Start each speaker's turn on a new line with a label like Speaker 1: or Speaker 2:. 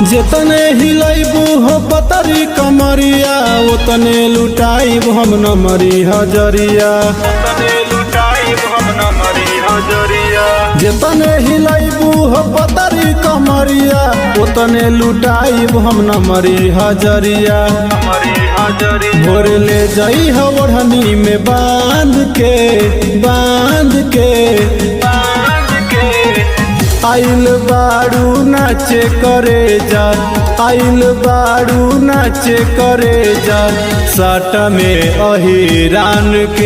Speaker 1: जितने हिलैबू हो पतरी कमरिया उतने लुटाइब हम नमरी हजरिया। जितने हिलैबू हो पतरी कमरिया उतने लुटाइब हम नमरी हजरिया। भोर ले जाई हो ओढ़नी में बांध के आइल बाड़ू नाचे करे जा, आइल बाड़ू नाचे करे जा, साटा में अहिरान के।